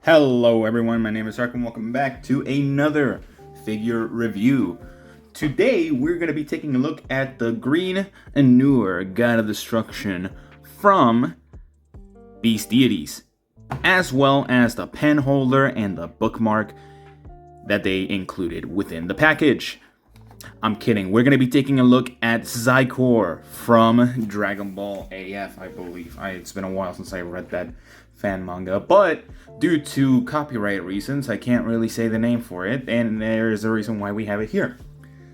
Hello everyone, my name is Ark and welcome back to another figure review. Today we're going to be taking a look at the green Anur God of Destruction from Beast Deities, as well as the pen holder and the bookmark that they included within the package. I'm kidding, we're going to be taking a look at XICOR from Dragon Ball AF, I believe. It's been a while since I read that fan manga, but due to copyright reasons, I can't really say the name for it, and there's a reason why we have it here.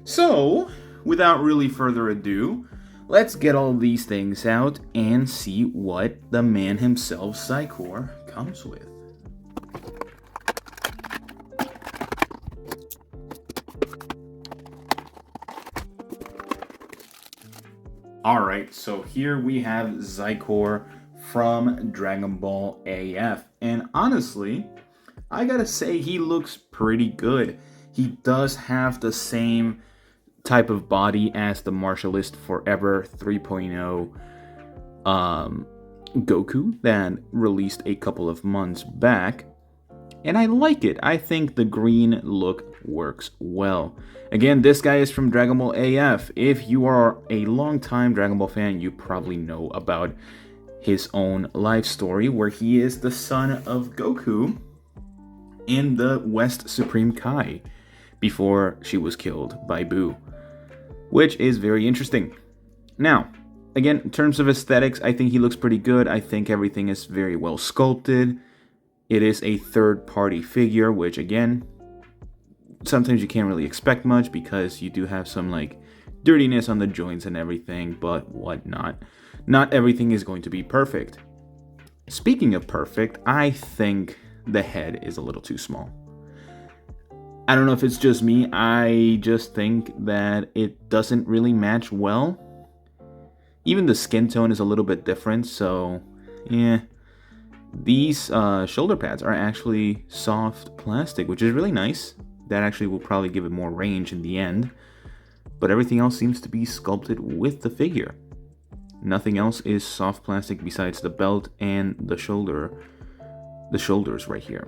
So, without really further ado, let's get all these things out and see what the man himself, XICOR, comes with. Alright, so here we have XICOR from Dragon Ball AF, and honestly, I gotta say he looks pretty good. He does have the same type of body as the Martialist Forever 3.0 Goku that released a couple of months back, and I like it. I think the green look works well. Again, this guy is from Dragon Ball AF. If you are a long-time Dragon Ball fan, you probably know about his own life story where he is the son of Goku in the West Supreme Kai before she was killed by Buu, which is very interesting. Now, again, in terms of aesthetics, I think he looks pretty good. I think everything is very well sculpted. It is a third-party figure, which again, sometimes you can't really expect much because you do have some like dirtiness on the joints and everything, but whatnot. Not everything is going to be perfect. Speaking of perfect, I think the head is a little too small. I don't know if it's just me, I just think that it doesn't really match well. Even the skin tone is a little bit different, so yeah. These shoulder pads are actually soft plastic, which is really nice. That actually will probably give it more range in the end. But everything else seems to be sculpted with the figure. Nothing else is soft plastic besides the belt and the shoulders right here.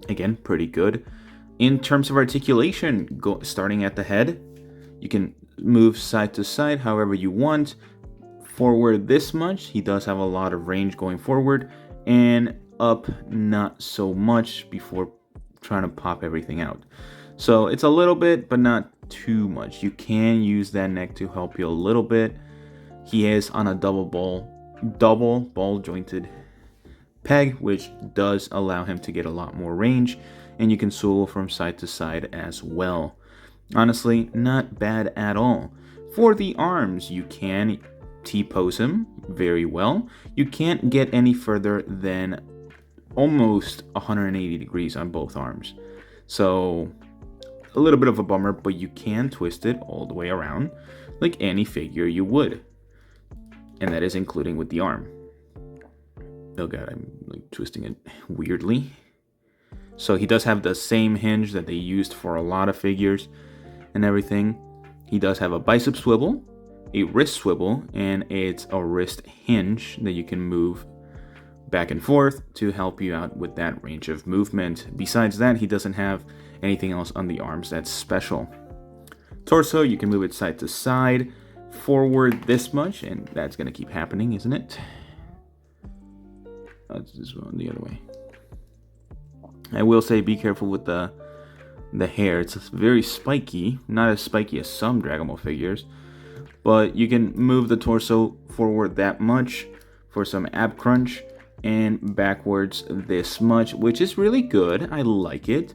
Again, pretty good. In terms of articulation, starting at the head, you can move side to side however you want. Forward this much, he does have a lot of range going forward, and up not so much before trying to pop everything out. So it's a little bit, but not too much. You can use that neck to help you a little bit. He is on a double ball jointed peg, which does allow him to get a lot more range, and you can swivel from side to side as well. Honestly, not bad at all. For the arms, you can T-pose him very well. You can't get any further than almost 180 degrees on both arms. So a little bit of a bummer, but you can twist it all the way around like any figure you would. And that is including with the arm. Oh god, I'm like twisting it weirdly. So he does have the same hinge that they used for a lot of figures and everything. He does have a bicep swivel, a wrist swivel, and it's a wrist hinge that you can move back and forth to help you out with that range of movement. Besides that, he doesn't have anything else on the arms that's special. Torso, you can move it side to side, forward this much, and that's going to keep happening, isn't it? Let's just go the other way. I will say be careful with the hair. It's very spiky, not as spiky as some Dragon Ball figures, but you can move the torso forward that much for some ab crunch, and backwards this much, which is really good. I like it.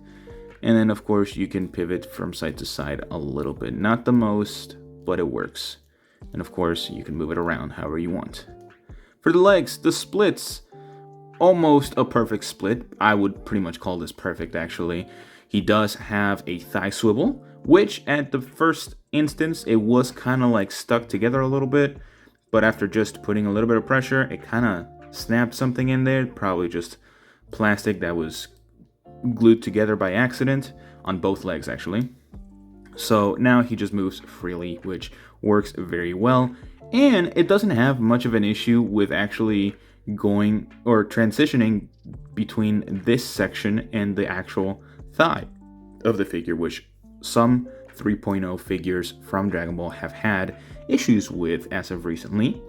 And then of course you can pivot from side to side a little bit. Not the most, but it works. And of course you can move it around however you want. For the legs, the splits, almost a perfect split. I would pretty much call this perfect actually. He does have a thigh swivel, which at the first instance it was kind of like stuck together a little bit, but after just putting a little bit of pressure, it kind of snapped something in there, probably just plastic that was glued together by accident on both legs actually. So now he just moves freely, which works very well. And it doesn't have much of an issue with actually going or transitioning between this section and the actual thigh of the figure, which some 3.0 figures from Dragon Ball have had issues with as of recently.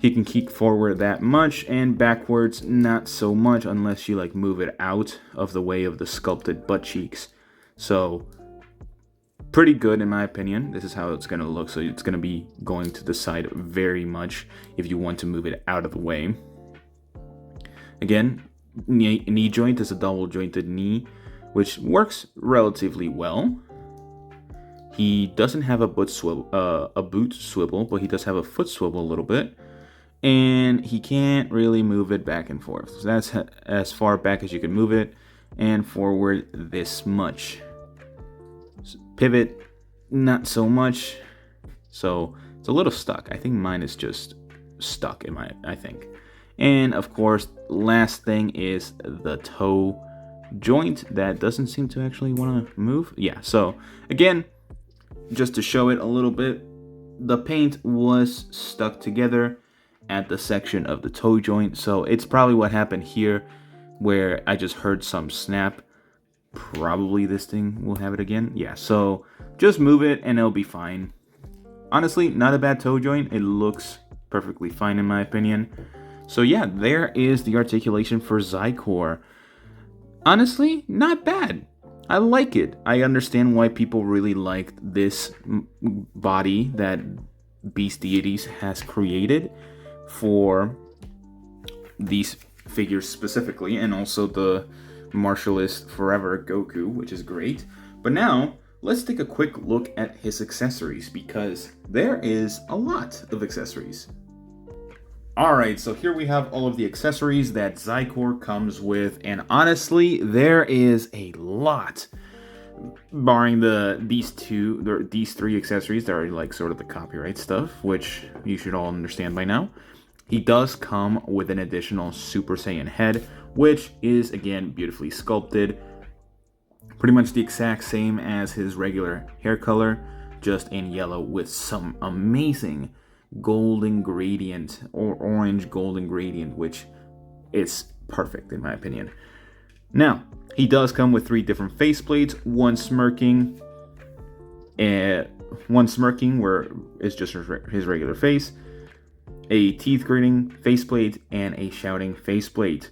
He can kick forward that much and backwards not so much unless you like move it out of the way of the sculpted butt cheeks. So pretty good in my opinion. This is how it's going to look. So it's going to be going to the side very much if you want to move it out of the way. Again, knee joint is a double jointed knee, which works relatively well. He doesn't have a boot swivel, but he does have a foot swivel a little bit. And he can't really move it back and forth. So that's as far back as you can move it, and forward this much. Pivot, not so much. So it's a little stuck. I think mine is just stuck I think. And of course, last thing is the toe joint that doesn't seem to actually want to move. Yeah, so again, just to show it a little bit, the paint was stuck together at the section of the toe joint. So it's probably what happened here where I just heard some snap. Probably this thing will have it again. Yeah, so just move it and it'll be fine. Honestly, not a bad toe joint. It looks perfectly fine in my opinion. So yeah, there is the articulation for XICOR. Honestly, not bad. I like it. I understand why people really liked this body that Beast Deities has created for these figures specifically, and also the martialist forever Goku, which is great. But now let's take a quick look at his accessories, because there is a lot of accessories. Alright, so here we have all of the accessories that XICOR comes with, and honestly, there is a lot. Barring these three accessories that are like sort of the copyright stuff, which you should all understand by now. He does come with an additional Super Saiyan head, which is again beautifully sculpted. Pretty much the exact same as his regular hair color, just in yellow with some amazing golden gradient or orange golden gradient, which is perfect in my opinion. Now, he does come with 3 different faceplates, one smirking where it's just his regular face, a teeth gritting faceplate, and a shouting faceplate.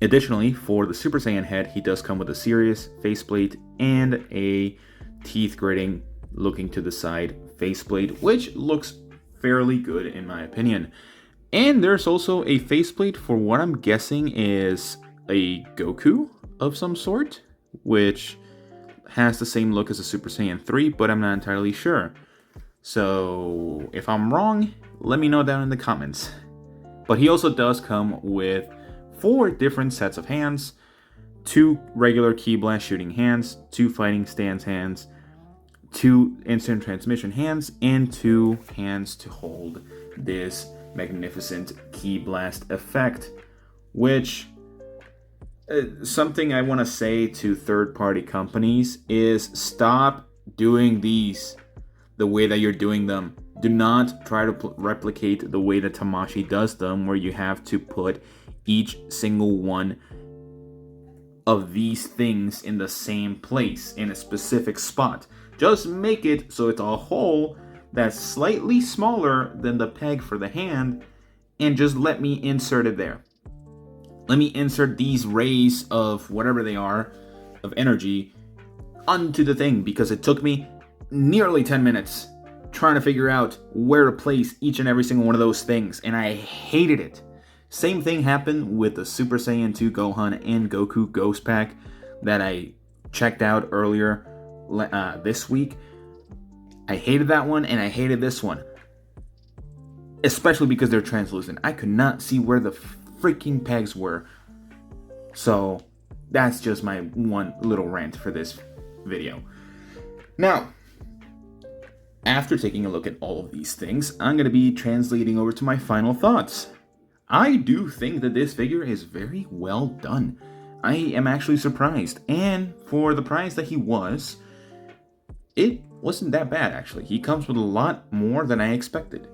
Additionally, for the Super Saiyan head, he does come with a serious faceplate and a teeth gritting looking to the side faceplate, which looks fairly good in my opinion. And there's also a faceplate for what I'm guessing is a Goku of some sort, which has the same look as a Super Saiyan 3, but I'm not entirely sure. So if I'm wrong, let me know down in the comments. But he also does come with 4 different sets of hands, 2 regular Ki Blast shooting hands, 2 fighting stance hands, 2 instant transmission hands, and 2 hands to hold this magnificent Ki Blast effect, which something I want to say to third-party companies is stop doing these the way that you're doing them. Do not try to replicate the way that Tamashii does them, where you have to put each single one of these things in the same place, in a specific spot. Just make it so it's a hole that's slightly smaller than the peg for the hand, and just let me insert it there. Let me insert these rays of whatever they are, of energy, onto the thing, because it took me nearly 10 minutes trying to figure out where to place each and every single one of those things, and I hated it. Same thing happened with the Super Saiyan 2 Gohan and Goku Ghost Pack that I checked out earlier this week. I hated that one, and I hated this one. Especially because they're translucent. I could not see where the freaking pegs were. So, that's just my one little rant for this video. Now, after taking a look at all of these things, I'm going to be translating over to my final thoughts. I do think that this figure is very well done. I am actually surprised, and for the price that he was, it wasn't that bad actually. He comes with a lot more than I expected.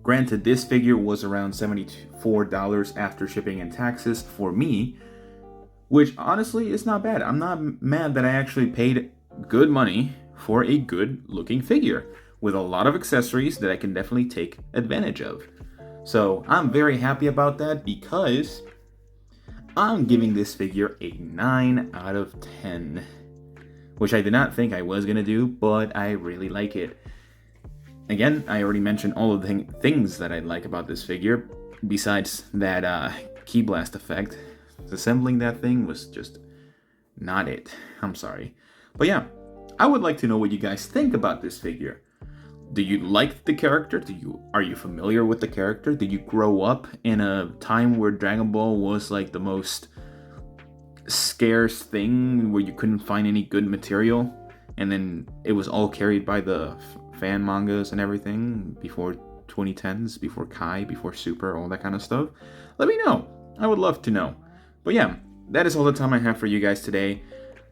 Granted, this figure was around $74 after shipping and taxes for me, which honestly is not bad. I'm not mad that I actually paid good money for a good looking figure with a lot of accessories that I can definitely take advantage of. So I'm very happy about that because I'm giving this figure a 9 out of 10, which I did not think I was going to do, but I really like it. Again, I already mentioned all of the things that I like about this figure, besides that key blast effect. Assembling that thing was just not it. I'm sorry. But yeah, I would like to know what you guys think about this figure. Do you like the character? Are you familiar with the character? Did you grow up in a time where Dragon Ball was like the most scarce thing, where you couldn't find any good material, and then it was all carried by the fan mangas and everything before 2010s, before Kai, before Super, all that kind of stuff? Let me know. I would love to know. But yeah, that is all the time I have for you guys today,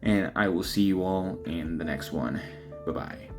and I will see you all in the next one. Bye-bye.